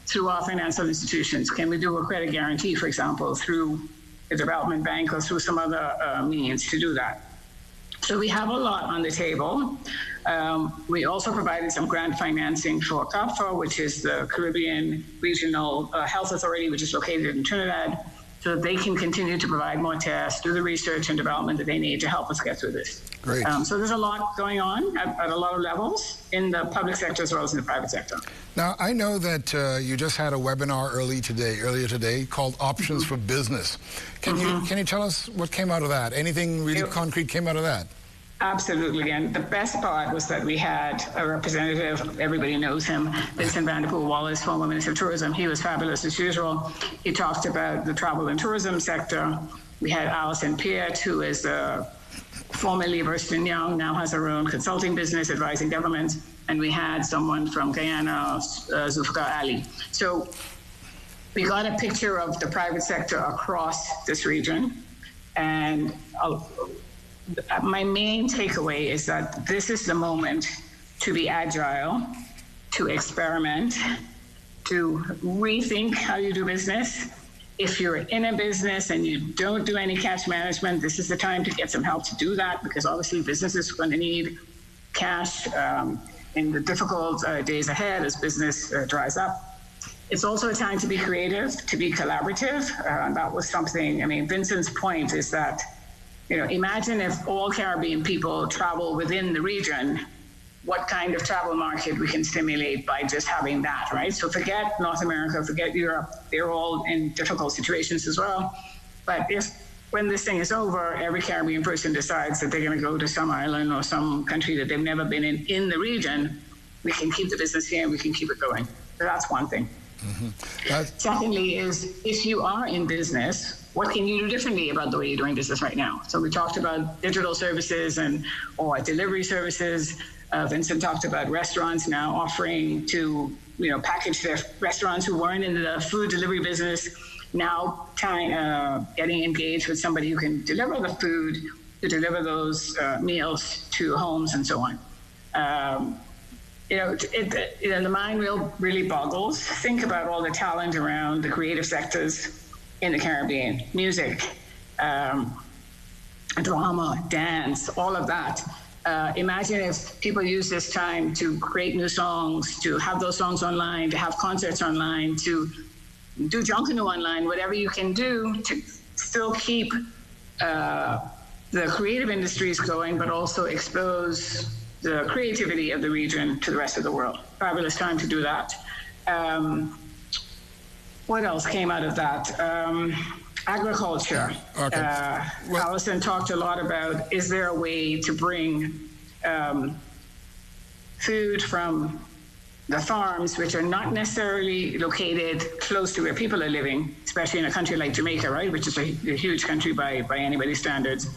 through our financial institutions? Can we do a credit guarantee, for example, through the development bank or through some other means to do that? So we have a lot on the table. We also provided some grant financing for CAPFA, which is the Caribbean Regional Health Authority, which is located in Trinidad, so that they can continue to provide more tests, do the research and development that they need to help us get through this. Great. So there's a lot going on at a lot of levels in the public sector as well as in the private sector. Now, I know that you just had a webinar earlier today called Options for Business. Can you tell us what came out of that? Anything really concrete came out of that? Absolutely, and the best part was that we had a representative, everybody knows him, Vincent Vanderpool Wallace, former Minister of Tourism. He was fabulous as usual. He talked about the travel and tourism sector. We had Alison Peart, who is formerly of Ernst & Young, now has her own consulting business advising governments. And we had someone from Guyana, Zulfikar Ali. So we got a picture of the private sector across this region. And my main takeaway is that this is the moment to be agile, to experiment, to rethink how you do business. If you're in a business and you don't do any cash management, this is the time to get some help to do that, because obviously businesses are going to need cash in the difficult days ahead as business dries up. It's also a time to be creative, to be collaborative. That was something, I mean, Vincent's point is that, you know, imagine if all Caribbean people travel within the region, what kind of travel market we can stimulate by just having that, right? So forget North America, forget Europe, they're all in difficult situations as well. But if, when this thing is over, every Caribbean person decides that they're gonna go to some island or some country that they've never been in the region, we can keep the business here and we can keep it going. So that's one thing. Secondly is, if you are in business, what can you do differently about the way you're doing business right now? So we talked about digital services or delivery services. Vincent talked about restaurants now offering to, you know, package their restaurants who weren't in the food delivery business, now getting engaged with somebody who can deliver the food, to deliver those meals to homes and so on. You know, the mind really boggles. Think about all the talent around the creative sectors in the Caribbean, music, drama, dance, all of that. Imagine if people use this time to create new songs, to have those songs online, to have concerts online, to do Junkanoo online, whatever you can do to still keep the creative industries going, but also expose the creativity of the region to the rest of the world. Fabulous time to do that. What else came out of that? Agriculture. Okay. Alison talked a lot about, is there a way to bring food from the farms, which are not necessarily located close to where people are living, especially in a country like Jamaica, right, which is a huge country by anybody's standards.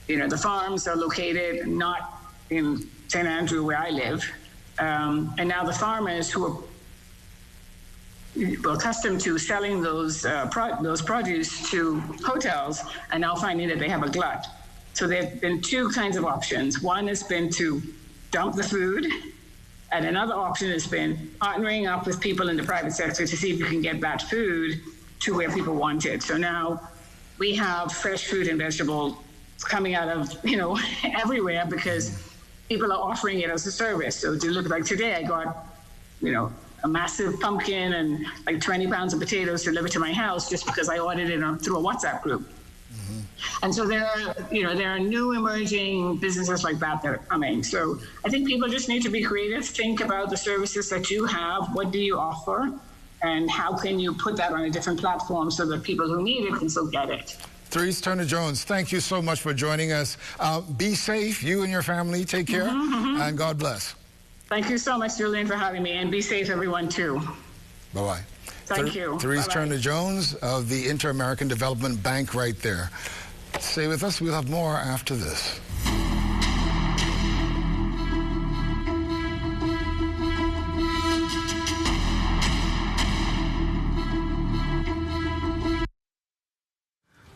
You know, the farms are located not in St. Andrew, where I live, and now the farmers who are accustomed to selling those produce to hotels are now finding that they have a glut. So there have been two kinds of options. One has been to dump the food, and another option has been partnering up with people in the private sector to see if you can get that food to where people want it. So now we have fresh fruit and vegetables coming out of, you know, everywhere, because people are offering it as a service. So to look like today, I got, you know, a massive pumpkin and like 20 pounds of potatoes delivered to my house just because I ordered it through a WhatsApp group. And so there are new emerging businesses like that are coming. So I think people just need to be creative, think about the services that you have, what do you offer, and how can you put that on a different platform so that people who need it can still get it. Therese Turner-Jones, thank you so much for joining us. Be safe, you and your family, take care, and God bless. Thank you so much, Julian, for having me, and be safe, everyone, too. Bye-bye. Thank you. Therese Turner-Jones of the Inter-American Development Bank right there. Stay with us. We'll have more after this.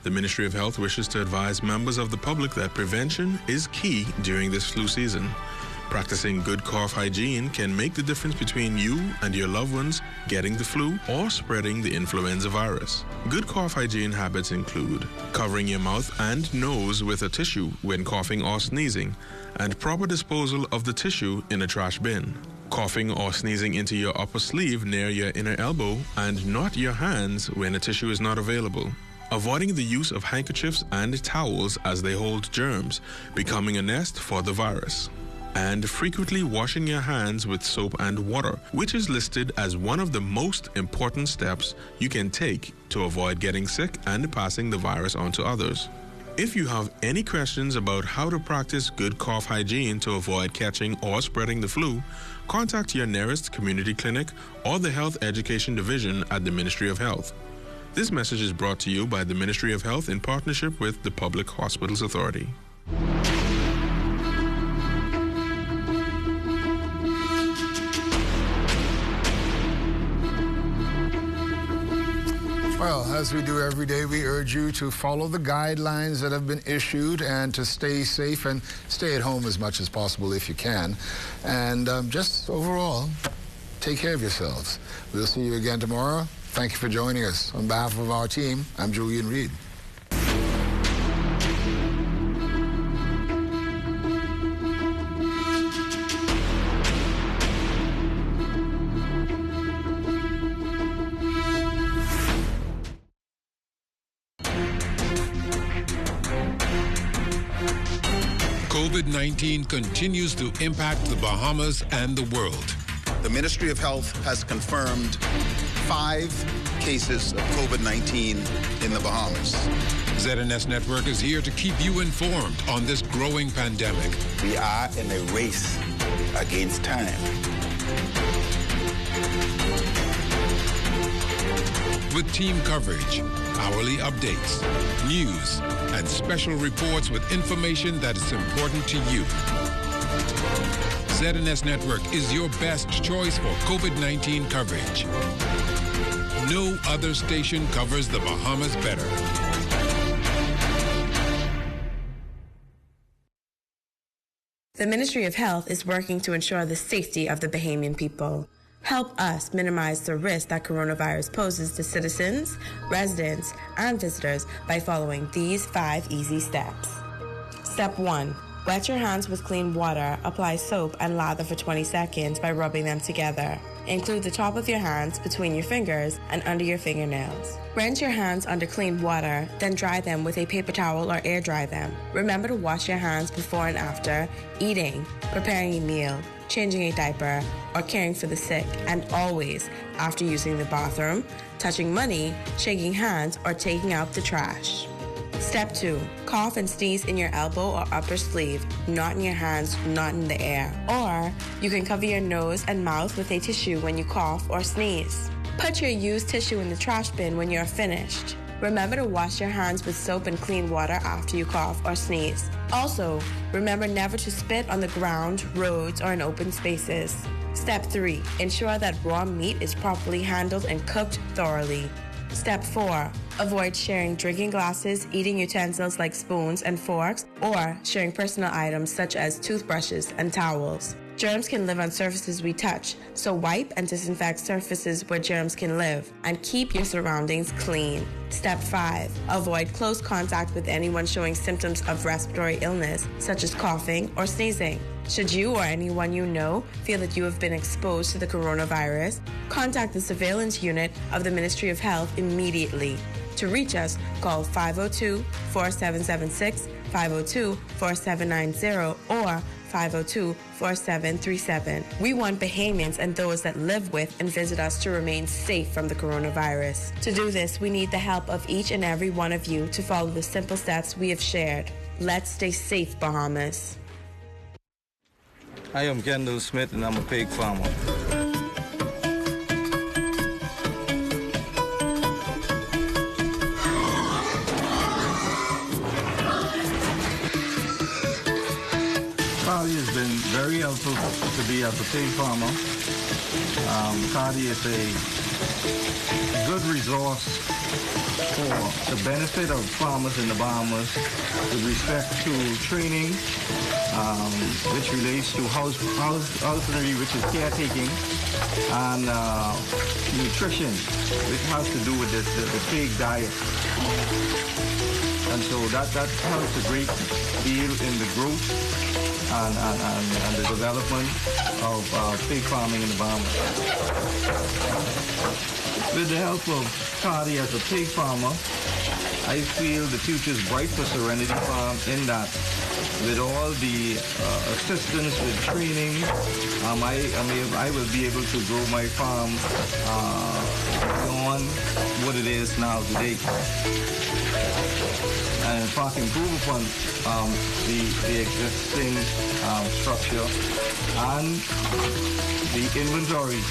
The Ministry of Health wishes to advise members of the public that prevention is key during this flu season. Practicing good cough hygiene can make the difference between you and your loved ones getting the flu or spreading the influenza virus. Good cough hygiene habits include covering your mouth and nose with a tissue when coughing or sneezing, and proper disposal of the tissue in a trash bin. Coughing or sneezing into your upper sleeve near your inner elbow and not your hands when a tissue is not available. avoiding the use of handkerchiefs and towels as they hold germs, becoming a nest for the virus, and frequently washing your hands with soap and water, which is listed as one of the most important steps you can take to avoid getting sick and passing the virus on to others. If you have any questions about how to practice good cough hygiene to avoid catching or spreading the flu, contact your nearest community clinic or the Health Education Division at the Ministry of Health. This message is brought to you by the Ministry of Health in partnership with the Public Hospitals Authority. Well, as we do every day, we urge you to follow the guidelines that have been issued and to stay safe and stay at home as much as possible if you can. And just overall, take care of yourselves. We'll see you again tomorrow. Thank you for joining us. On behalf of our team, I'm Julian Reid. COVID-19 continues to impact the Bahamas and the world. The Ministry of Health has confirmed 5 cases of COVID-19 in the Bahamas. ZNS Network is here to keep you informed on this growing pandemic. We are in a race against time. With team coverage, hourly updates, news, and special reports with information that is important to you. ZNS Network is your best choice for COVID-19 coverage. No other station covers the Bahamas better. The Ministry of Health is working to ensure the safety of the Bahamian people. Help us minimize the risk that coronavirus poses to citizens, residents, and visitors by following these 5 easy steps. Step 1. Wet your hands with clean water. Apply soap and lather for 20 seconds by rubbing them together. Include the top of your hands between your fingers and under your fingernails. Rinse your hands under clean water, then dry them with a paper towel or air dry them. Remember to wash your hands before and after eating, preparing a meal, changing a diaper, or caring for the sick, and always after using the bathroom, touching money, shaking hands, or taking out the trash. Step 2. Cough and sneeze in your elbow or upper sleeve, not in your hands, not in the air. Or you can cover your nose and mouth with a tissue when you cough or sneeze. Put your used tissue in the trash bin when you're finished. Remember to wash your hands with soap and clean water after you cough or sneeze. Also, remember never to spit on the ground, roads, or in open spaces. Step 3. Ensure that raw meat is properly handled and cooked thoroughly. Step 4. Avoid sharing drinking glasses, eating utensils like spoons and forks, or sharing personal items such as toothbrushes and towels. Germs can live on surfaces we touch, so wipe and disinfect surfaces where germs can live, and keep your surroundings clean. Step 5. Avoid close contact with anyone showing symptoms of respiratory illness, such as coughing or sneezing. Should you or anyone you know feel that you have been exposed to the coronavirus, contact the surveillance unit of the Ministry of Health immediately. To reach us, call 502-4776, 502-4790, or 502-4737. We want Bahamians and those that live with and visit us to remain safe from the coronavirus. To do this, we need the help of each and every one of you to follow the simple steps we have shared. Let's stay safe, Bahamas. I am Kendall Smith and I'm a pig farmer. Cardi has been very helpful to be as a pig farmer. Cardi is a good resource for the benefit of farmers in the Bahamas with respect to training, which relates to husbandry, which is caretaking, and nutrition, which has to do with the pig diet. And so that helps a great deal in the growth and the development of pig farming in the Bahamas. With the help of Cardi as a pig farmer, I feel the future is bright for Serenity Farm in that with all the assistance with training, I will be able to grow my farm beyond what it is now today. And in fact, improve upon the existing structure and the inventory.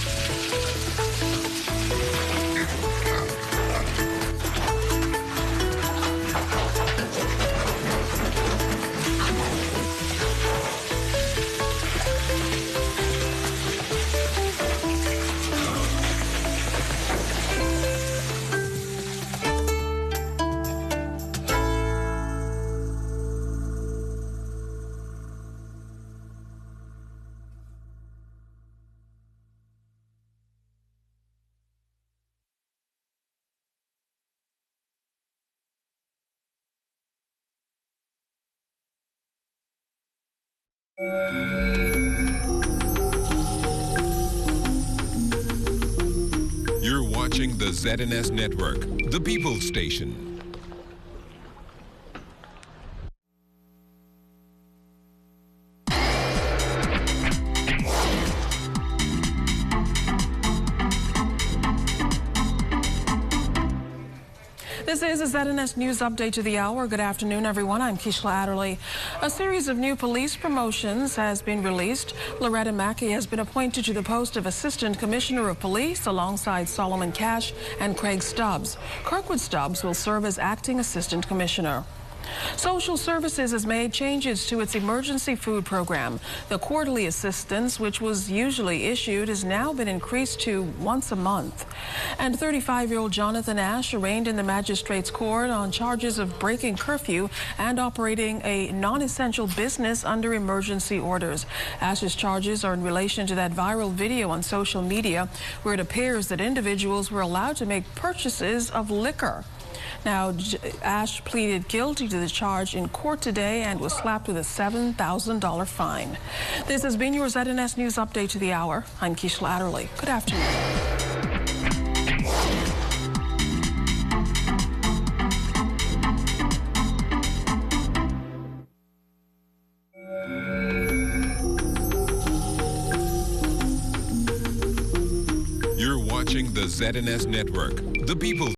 You're watching the ZNS Network, the People's Station. This is a ZNS News Update to the hour. Good afternoon, everyone. I'm Kishla Adderley. A series of new police promotions has been released. Loretta Mackey has been appointed to the post of Assistant Commissioner of Police alongside Solomon Cash and Craig Stubbs. Kirkwood Stubbs will serve as Acting Assistant Commissioner. Social Services has made changes to its emergency food program. The quarterly assistance, which was usually issued, has now been increased to once a month. And 35-year-old Jonathan Ash arraigned in the magistrate's court on charges of breaking curfew and operating a non-essential business under emergency orders. Ash's charges are in relation to that viral video on social media where it appears that individuals were allowed to make purchases of liquor. Now, Ash pleaded guilty to the charge in court today and was slapped with a $7,000 fine. This has been your ZNS News Update to the hour. I'm Kishla Adderley. Good afternoon. You're watching the ZNS Network, the People's